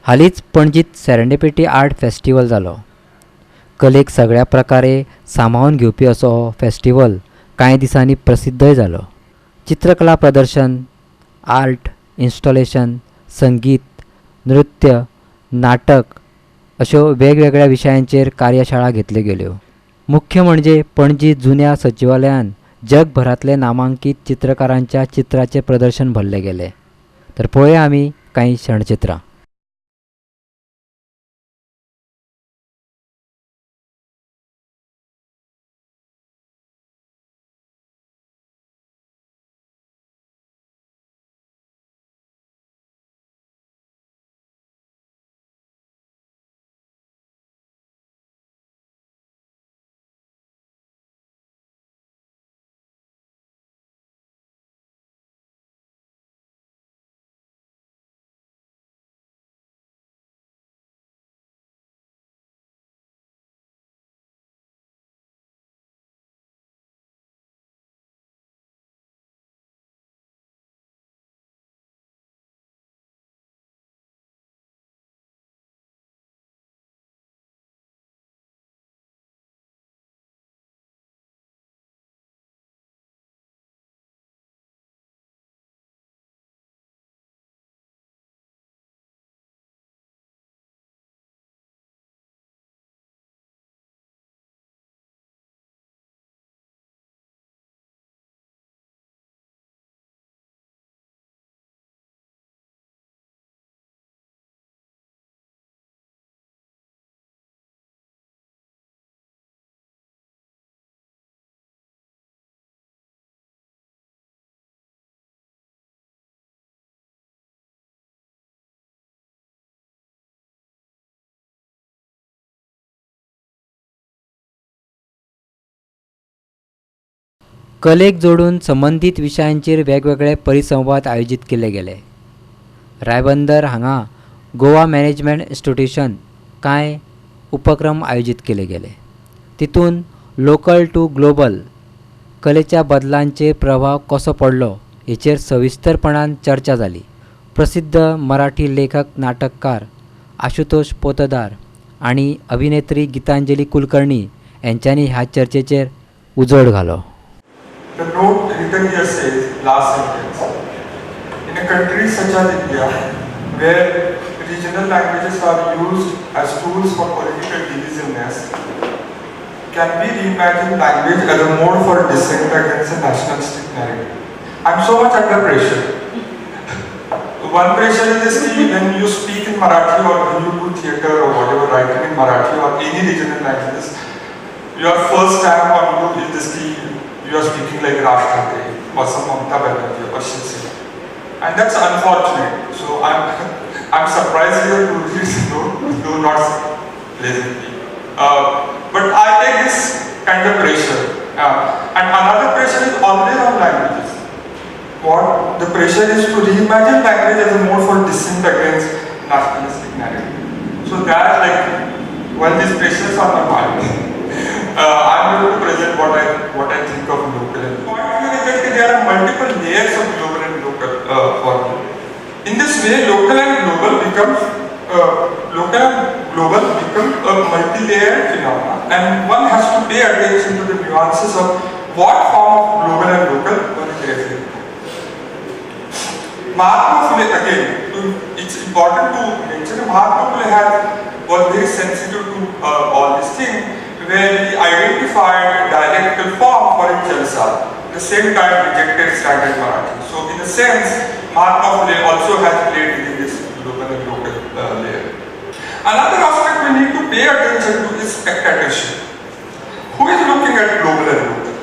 हालींच पणजीत serendipity art festival जालो. कलेक सगळ्या प्रकारे सांबाळून घेवपी असो हो फेस्टिवल कांय दिसांनी प्रसिद्धय जालो. चित्रकला प्रदर्शन, आर्ट इन्स्टॉलेशन, संगीत, नृत्य, नाटक अश्यो वेगवेगळ्या विशयांचेर कार्यशाळा घेतल्यो गेल्यो. मुख्य म्हणजे पणजी जुन्या सचिवालयान जगभरांतले नामांकीत चित्रकारांच्या चित्रांचे प्रदर्शन भरले गेले. तर पळोवया आमी कांय क्षणचित्रां. कलेक जोडून संबंदीत विशयांचेर वेगवेगळे परिसंवाद आयोजीत केले गेले. रायबंदर हांगा गोवा मॅनेजमेंट इन्स्टिट्यूशन कांय उपक्रम आयोजीत केले गेले. तितून लोकल टू ग्लोबल कलेच्या बदलांचेर प्रभाव कसो पडलो हेचेर सविस्तरपणान चर्चा जाली. प्रसिद्ध मराठी लेखक नाटककार आशुतोष पोतदार आनी अभिनेत्री गितांजली कुलकर्णी यांच्यांनी ह्या चर्चेचेर उजवाड घालो. The note written here says, last sentence, in a country such as India, where regional languages are used as tools for political divisiveness, can we reimagine language as a mode for dissent against a nationalistic narrative? I'm so much under pressure. One pressure is this: when you speak in Marathi or when you do theatre or whatever, writing in Marathi or any regional languages, your first stamp on you is this: you are speaking like Raj Thakre or some Mamata Banerjee or Shiv Sena, and that's unfortunate. So I'm surprised here to read this note. Do not pleasantly, but I take this kind of pressure, and another pressure is always on languages. What the pressure is to reimagine language as a mode for dissent against nationalistic narrative. So that, like, when these pressures are on my mind, I'm going to present what I think of local and global. There are multiple layers of global and local for me. In this way, local and global become a multi-layered phenomenon, and one has to pay attention to the nuances of what form of global and local one is referring to. Mahatma Phule, again, it's important to mention Mahatma Phule was very sensitive to all these things, where he identified dialectal form for his jalsa, at the same time rejected standard Marathi. So in a sense, Mahatma Phule also has played within this global and local layer. Another aspect we need to pay attention to is spectatorship. Who is looking at global and local?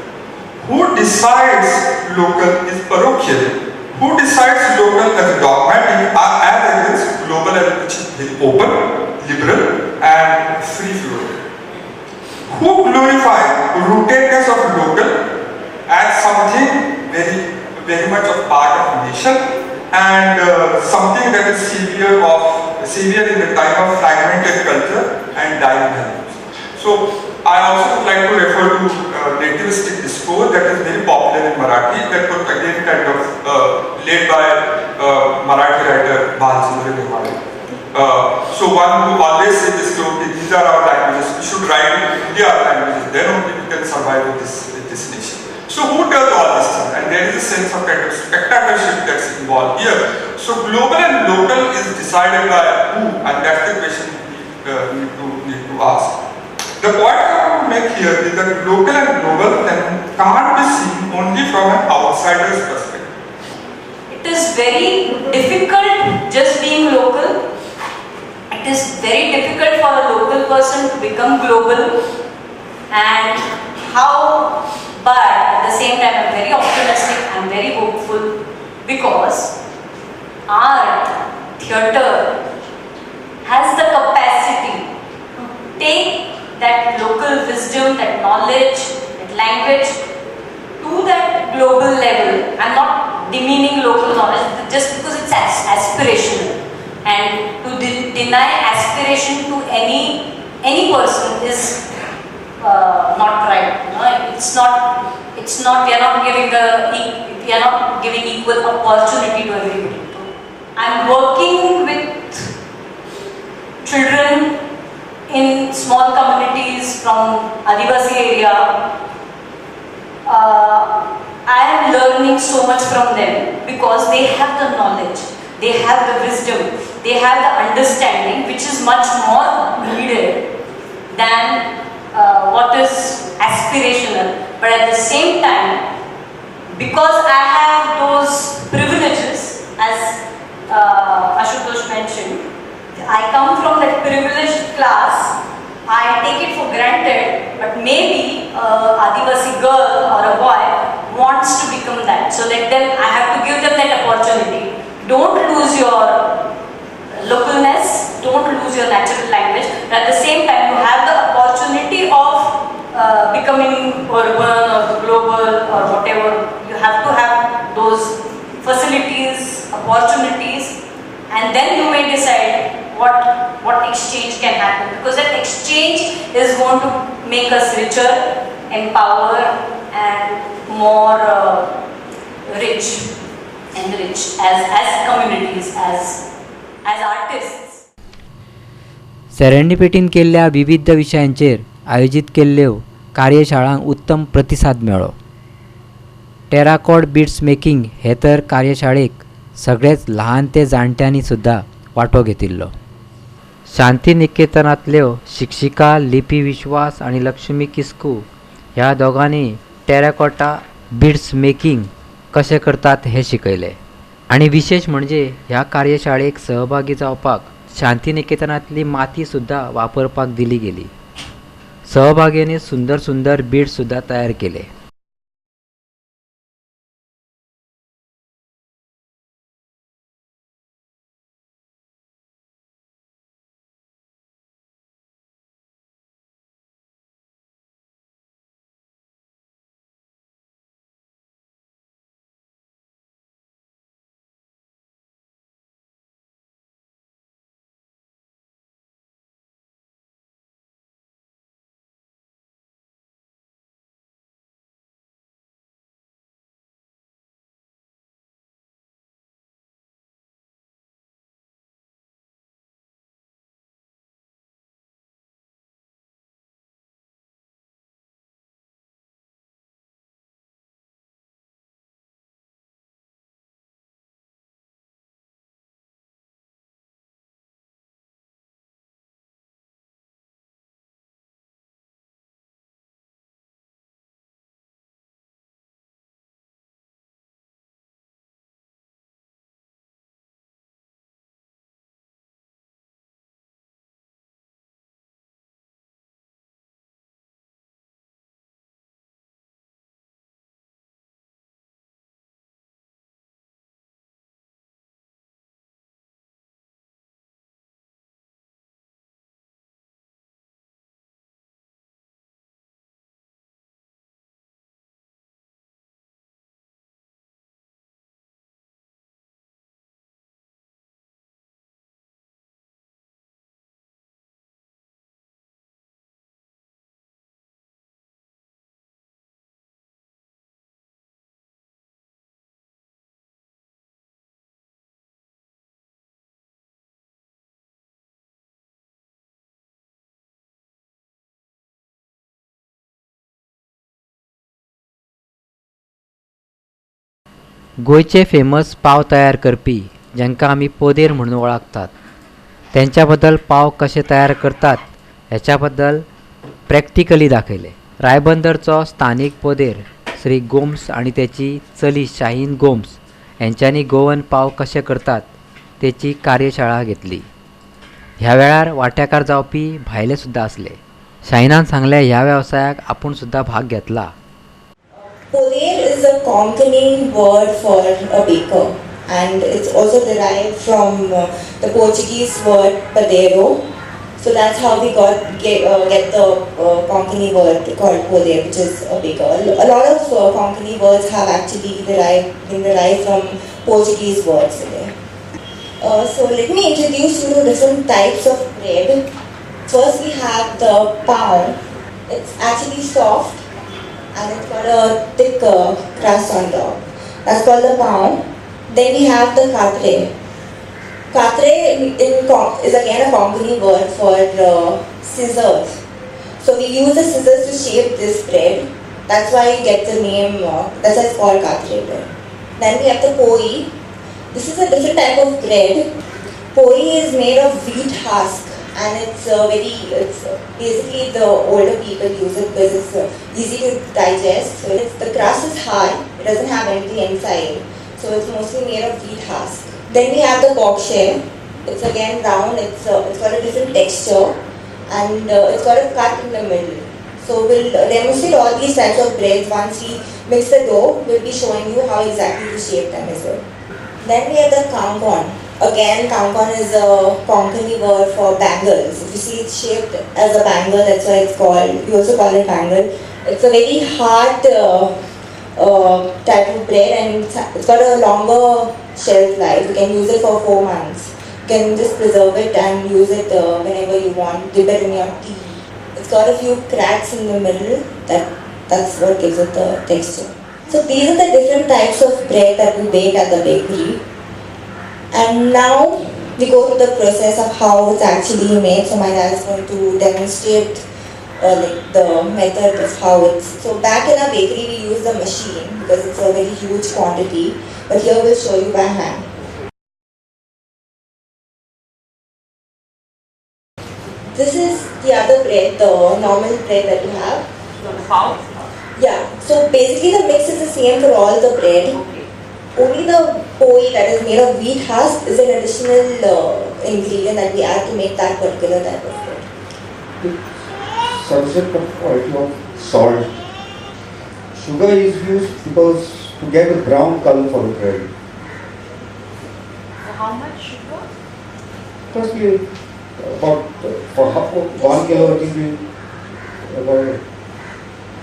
Who decides local is parochial? Who decides local as dogmatic as against global as which is very open, liberal and free-flowing? Who glorifies rootedness of local as something very much of part of nation and something that is severe in the time of fragmented culture and dying values. So I also would like to refer to nativistic discourse that is very popular in Marathi, that was again kind of led by Marathi writer Bhalchandra Newale. So one who always say this, okay, these are our languages, we should write in India languages, then only we can survive with this nation. So who does all this thing? And there is a sense of kind of spectatorship that's involved here. So global and local is decided by who, and that's the question we need to ask. The point I want to make here is that local and global can't be seen only from an outsider's perspective. It is very difficult just being local. It is very difficult for a local person to become global. And how, but at the same time I'm very optimistic, I'm very hopeful, because art, theatre has the capacity to take that local wisdom, that knowledge, that language to that global level. I'm not demeaning local knowledge just because it's aspirational, and to deny aspiration to any person is not right. No, it's not. We are not giving equal opportunity to everybody. I'm working with children in small communities from Adivasi area. I am learning so much from them because they have the knowledge, they have the wisdom, they have the understanding, which is much more needed than what is aspirational. But at the same time, because I have those privileges, as Ashutosh mentioned, I come from that privileged class. I take it for granted, but maybe Adivasi girl or a boy wants to become that. So let them, I have to give them that opportunity. Don't lose your localness, don't lose your natural language. But at the same time, you have the opportunity of becoming urban or global or whatever. You have to have those facilities, opportunities, and then you may decide what exchange can happen, because that exchange is going to make us richer, empower, and more rich, enrich as communities, as artists. सेरेंडिपिटीन केल्ल्या विविध विशयांचेर आयोजीत केल्ल्यो कार्यशाळांक उत्तम प्रतिसाद मेळ्ळो. टेराकॉट bits making हे तर कार्यशाळेक सगळेच ल्हान ते जाणट्यांनी सुद्धा वांटो घेतिल्लो. शांतीनिकेतनांतल्यो शिक्षिका लिपी विश्वास आनी लक्ष्मी किस्कू ह्या दोगांनी टेराकोटा बिट्स मेकिंग कशें करतात हें शिकयलें. आनी विशेश म्हणजे ह्या कार्यशाळेक सहभागी जावपाक शांतीनिकेतनांतली माती सुद्धा वापरपाक दिली गेली. सहभाग्यांनी सुंदर सुंदर बिट्स सुद्धा तयार केले. गोंयचे फेमस पाव तयार करपी जांकां आमी पोदेर म्हणून वळखतात त्यांच्या बद्दल पाव कशे तयार करतात ह्याच्या बद्दल प्रॅक्टिकली दाखयले. रायबंदरचो स्थानीक पोदेर श्री गोम्स आणि त्याची चली शाहीन गोम्स यांच्यांनी गोवन पाव कशे करतात त्याची कार्यशाळा घेतली. ह्या वेळार वांटेकार जावपी भायले सुद्धा असले. शाहिनान सांगले ह्या वेवसायाक आपूण सुद्धा भाग घेतला. Poder is a Konkani word for a baker, and it's also derived from the Portuguese word padeiro. So that's how we get the Konkani word called poder, which is a baker. A lot of Konkani words have actually been derived from Portuguese words today. So let me introduce you to different types of bread. First we have the pao. It's actually soft and it's got a thick crust on top. That's called the pao. Then we have the katre. Katre is again a Konkani word for scissors. So we use the scissors to shape this bread. That's why you get the name, that's why it's called katre bread. Then we have the poi. This is a different type of bread. Poi is made of wheat husk. And it's basically the older people use it because it's easy to digest. So the crust is hard, it doesn't have anything inside. So it's mostly made of wheat husk. Then we have the bokshe. It's again round, it's got a different texture and it's got a cut in the middle. So we'll demonstrate all these types of breads once we mix the dough. We'll be showing you how exactly to shape them as well. Then we have the kangkon. Again, kangkon is a Konkani word for bangles. If you see it's shaped as a bangle, that's why it's called, we also call it bangle. It's a very hard type of bread and it's got a longer shelf life. You can use it for 4 months. You can just preserve it and use it whenever you want, dip it in your tea. It's got a few cracks in the middle, that's what gives it the texture. So these are the different types of bread that we bake at the bakery. And now we go through the process of how it's actually made. So my dad is going to demonstrate the method of how it's. So back in our bakery we use the machine because it's a very huge quantity. But here we'll show you by hand. This is the other bread, the normal bread that you have. Yeah. So basically the mix is the same for all the bread. Only the poi that is made of wheat husk is an additional ingredient that we add to make that particular type of bread. Subject of quality of salt. Sugar is used because to get a brown color for the bread. How much sugar? Firstly, about for 1 kilo it will be about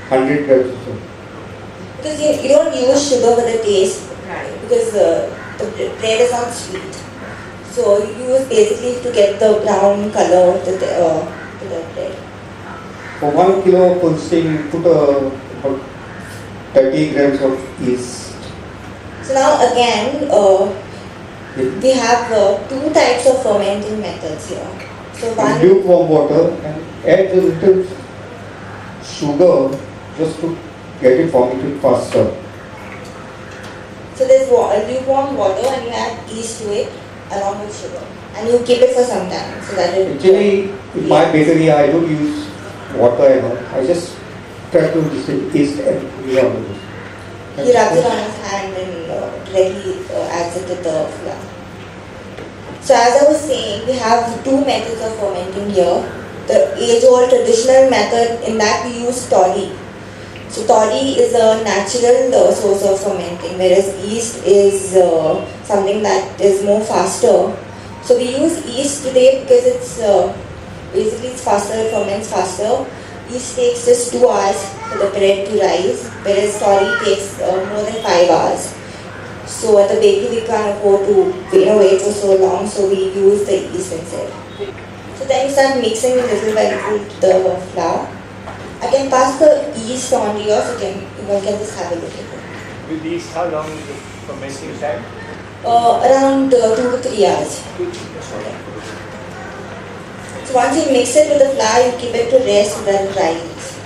100 grams or so. Because you don't use sugar for the taste. Because the bread is not sweet, so you use basically to get the brown color to the bread. For 1 kilo of pulsing, you put about 30 grams of yeast. So now again, we have 2 types of fermenting methods here. So one, lukewarm water and add a little sugar just to get it fermented faster. so there's lukewarm water and you add yeast to it along with sugar, and you keep it for some time so that it. Actually, in my bakery, I don't use water and all. I just try to distill yeast and rub it. He rubs it on his hand and directly adds it to the flour. So as I was saying, we have 2 methods of fermenting here. The age-old traditional method, in that we use toddy. So toddy is a natural source of fermenting, whereas yeast is something that is more faster. So we use yeast today because it's basically it's faster, it ferments faster. Yeast takes just 2 hours for the bread to rise, whereas toddy takes more than 5 hours. So at the bakery we can't afford to wait for so long, so we use the yeast instead. So then you start mixing little by little the flour. I can pass the yeast on to you, so you can just have a look at it. With yeast, how long is the fermenting time? Around 2 to 3 hours. So once you mix it with the flour, you keep it to rest so that it rises.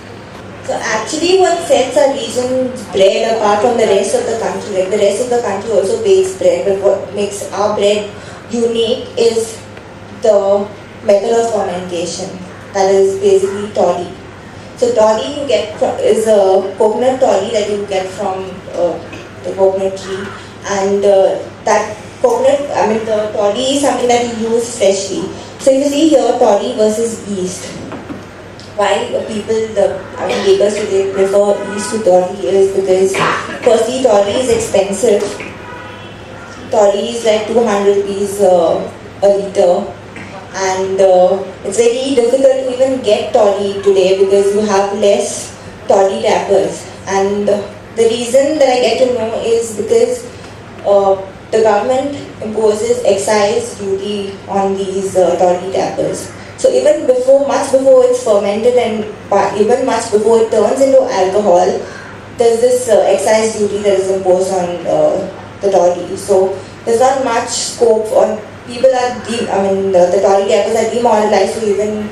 So actually what sets our region's bread apart from the rest of the country, like the rest of the country also bakes bread, but what makes our bread unique is the method of fermentation, that is basically toddy. So toddy you get is a coconut toddy that you get from the coconut tree, and that coconut, the toddy is something that you use freshly. So if you see here, toddy versus yeast. Why bakers today prefer yeast to toddy is because firstly toddy is expensive. Toddy is like 200 rupees a litre, and it's very difficult to even get toddy today because you have less toddy wrappers. And the reason that I get to know is because the government imposes excise duty on these toddy wrappers. So even much before it's fermented and even much before it turns into alcohol, there's this excise duty that is imposed on the toddy. So there's not much scope for people the toddy wrappers are demoralized to even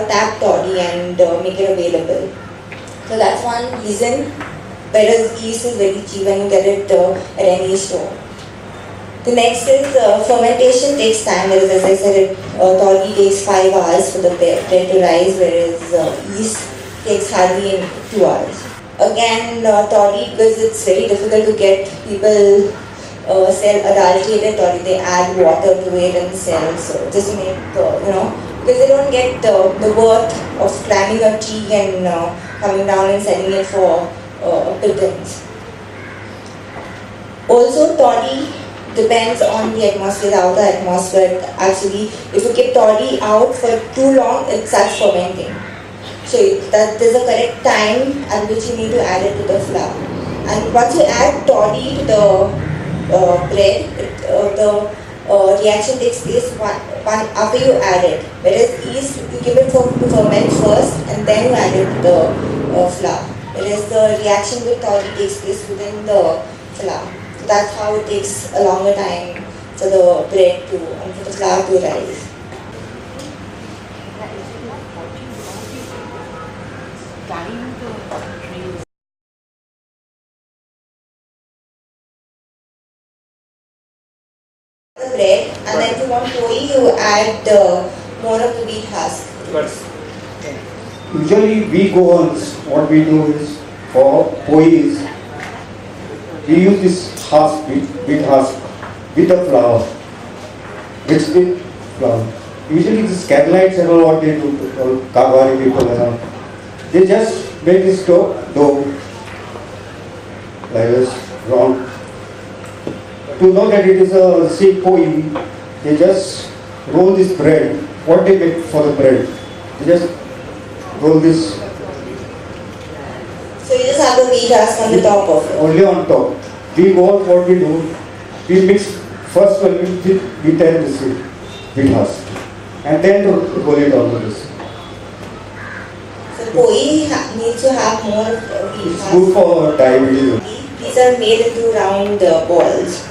tap toddy and make it available. So that's one reason. Whereas yeast is very cheap and you get it at any store. The next is fermentation takes time. As I said, toddy takes 5 hours for the bread to rise, whereas yeast takes hardly 2 hours. Again, toddy, because it's very difficult to get, people sell adulterated toddy. They add water to it and sell. So just to make because they don't get the worth of climbing a tree and coming down and selling it for pittance. Also, toddy depends on the atmosphere, the outer atmosphere. Actually, if you keep toddy out for too long, it starts fermenting. So there's a correct time at which you need to add it to the flour. And once you add toddy to the bread, the reaction takes place one after you add it. Whereas yeast, you give it to ferment first and then you add it to the flour. Whereas the reaction with toddy takes place within the flour. That's how it takes a longer time for the bread and for the flour to rise. The bread, and then if you want poi, you add more of the wheat husk. Usually we go on, what we do is, for poi is, we use this husk, wheat husk, with the flour, mixed with flour. Usually the Catalytes and all what they do, Kagwari people and all, they just make this dough like this, round. To know that it is a poi, they just roll this bread. What they make for the bread? They just roll this. So you just have the wheat husk on the top of it? Only on top. We want what we do, we mix first one we tell this wheat husk and then roll it on this. So poi needs to have more wheat It's husk. good for diabetes. These are made into round balls.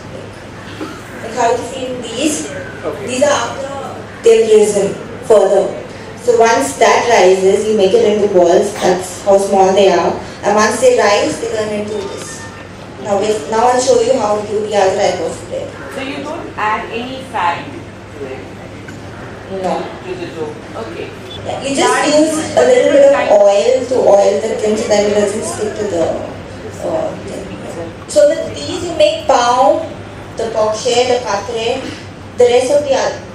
Like how you see these? Okay. These are after they've risen further. So once that rises, you make it into balls. That's how small they are. And once they rise, they turn into this. Now I'll show you how to do the other type of bread. So you don't add any fat to it? No. To the dough? Okay. Yeah, you just use a little bit of oil to oil the thing so that it doesn't stick to the thing. So with these you make pav, the pokshe, the patre, the rest of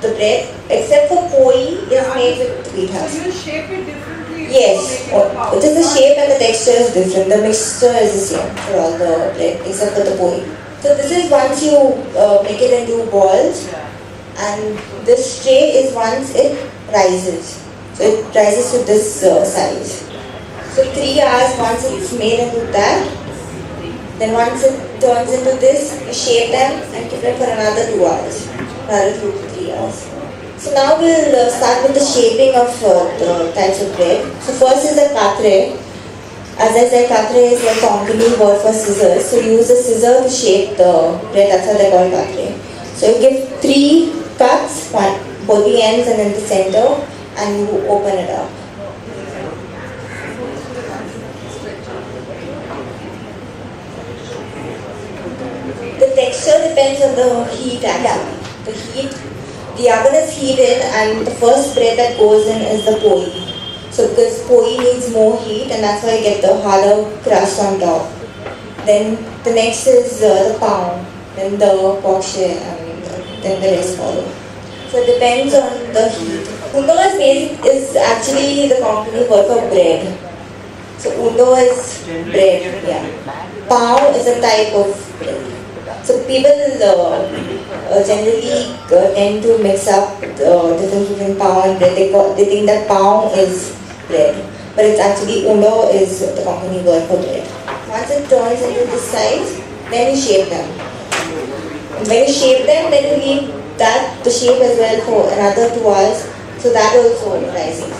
the bread, except for poi, is made with wheat husk. So you shape it differently? Yes, it is the shape and the texture is different. The mixture is the same for all the bread except for the poi. So this is once you make it into balls, and this tray is once it rises. So it rises to this size. So 3 hours once it's made into that. Then once it turns into this, you shape them and keep them for another 2 hours. Another 2 to 3 hours. So now we'll start with the shaping of the types of bread. So first is the patre. As I said, patre is a Konkani word for scissors. So you use a scissor to shape the bread. That's how they call patre. So you give 3 cuts, both the ends and then the center, and you open it up. depends on the heat actually. The heat, the oven is heated and the first bread that goes in is the poi. So because poi needs more heat and that's why you get the harder crust on top. Then the next is the pao, then the pokshe, and then the rest follow. So it depends on the heat. Undo is actually the company word for bread. So undo is bread, yeah. Pao is a type of bread. So people generally tend to mix up the difference between pao and bread. They think that pao is bread, but it's actually undo is the company word for bread. Once it turns into this size, then you shape them. And when you shape them, then you leave the shape as well for another 2 hours. So that also rises.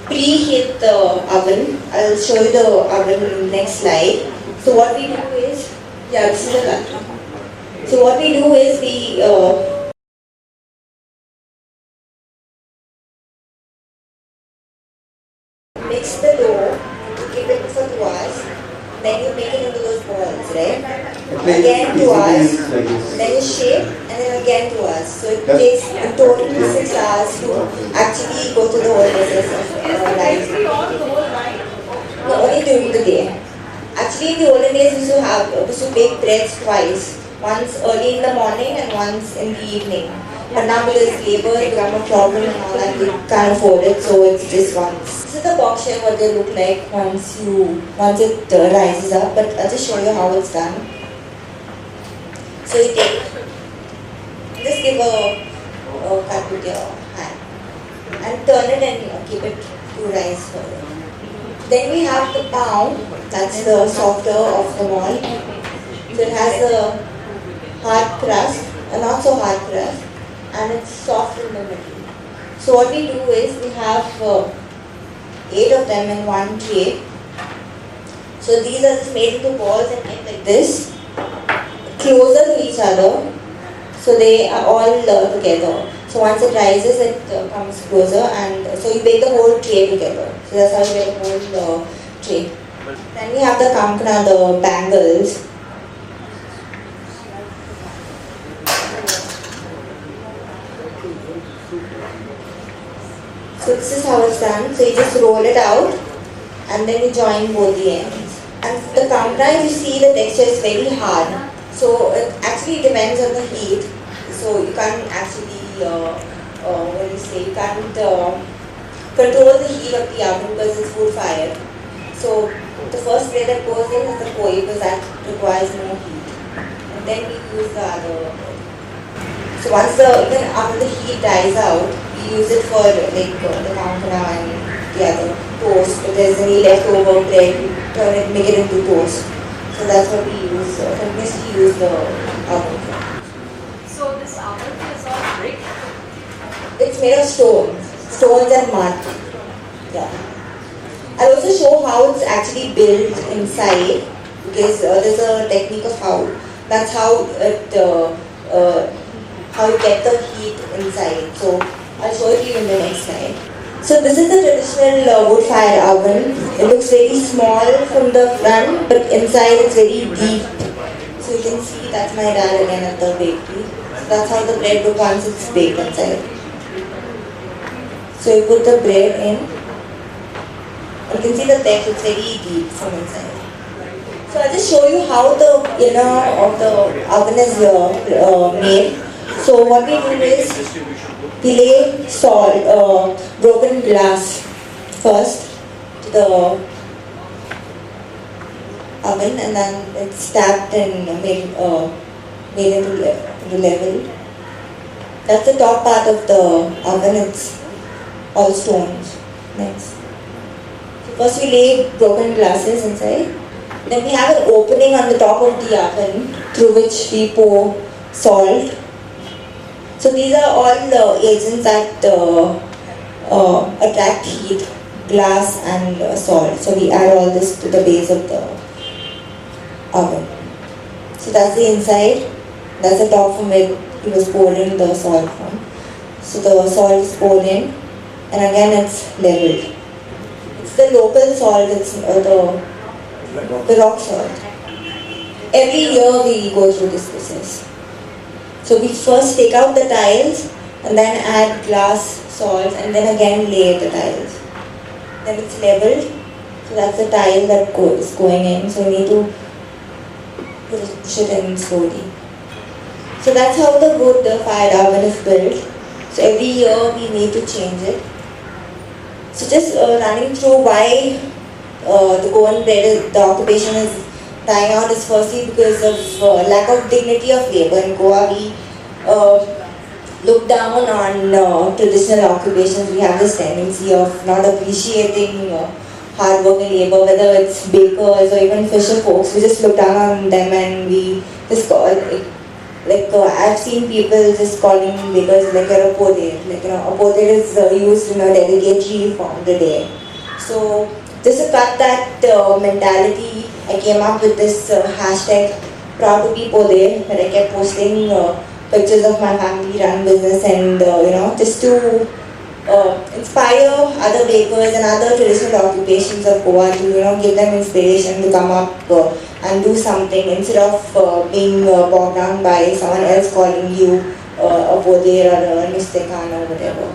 Preheat the oven. I'll show you the oven in the next slide. So what we do is, yeah, this is the cut. So what we do is we mix the dough, keep it for 2 hours, then you make it into those balls, right? Again 2 hours, then you shape, and then again 2 hours. So it takes in total 6 hours to actually go through the whole process of rising. No, only during the day. Actually, in the olden days, we used to bake breads twice. Once early in the morning and once in the evening. But now because labor has become a problem and all that, we can't afford it, so it's just once. This is the pokshe, what they look like once it rises up. But I'll just show you how it's done. So you just give a cut with your hand and turn it and keep it to rise further. Then we have the pao, that's the softer of them all. So it has a hard crust, a not so hard crust, and it's soft in the middle. So what we do is we have 8 of them in one tray. So these are just made into balls and made like this, closer to each other. So they are all together. So once it rises, it comes closer, and so you bake the whole tray together. So that's how you get the whole tray. Then we have the kankana, the bangles. So this is how it's done. So you just roll it out, and then you join both the ends. And the kankana, if you see, the texture is very hard. So it actually depends on the heat. So you can't actually, you can't control the heat of the oven because it's wood fire. So the first bread that goes in is the poi because that requires more heat. And then we use the other. So once even after the heat dies out, we use it for like the kankana and the other toast. If there's any leftover bread, we turn it, make it into toast. So that's what we use. Continuously use the oven. So this oven is all brick? It's made of stones and mud. Yeah. I'll also show how it's actually built inside because there's a technique of that's how you get the heat inside. So I'll show it to you in the next slide. So this is the traditional wood fire oven. It looks very small from the front, but inside it's very deep. So you can see that's my dad again at the bakery. So that's how the bread looks once it's baked inside. So you put the bread in. You can see the text, it's very deep from inside. So I'll just show you how the inner of the oven is made. So what we do is we lay salt, broken glass first to the oven, and then it's stacked and made into level. That's the top part of the oven. It's all stones. Next. First we lay broken glasses inside. Then we have an opening on the top of the oven through which we pour salt. So these are all the agents that attract heat, glass and salt. So we add all this to the base of the oven. So that's the inside. That's the top from where he was pouring the salt from. So the salt is poured in, and again it's leveled. The local salt, it's the rock salt. every year we go through this process. So we first take out the tiles and then add glass, salt, and then again lay the tiles. Then it's leveled, so that's the tile that is going in. So we need to push it in slowly. So that's how the wood fired oven is built. So every year we need to change it. So just running through why the Goan bread, the occupation is dying out is firstly because of lack of dignity of labor. In Goa we look down on traditional occupations. We have this tendency of not appreciating hard-working labor, whether it's bakers or even fisher folks. We just look down on them and we just call it, I've seen people just calling bakers like a poder. A poder is used in a derogatory form today. So just to cut that mentality, I came up with this hashtag proud to be poder, where I kept posting pictures of my family run business and just to inspire other bakers and other traditional occupations of Goa to give them inspiration to come up and do something instead of being bogged down by someone else calling you a poder or a mistekan or whatever.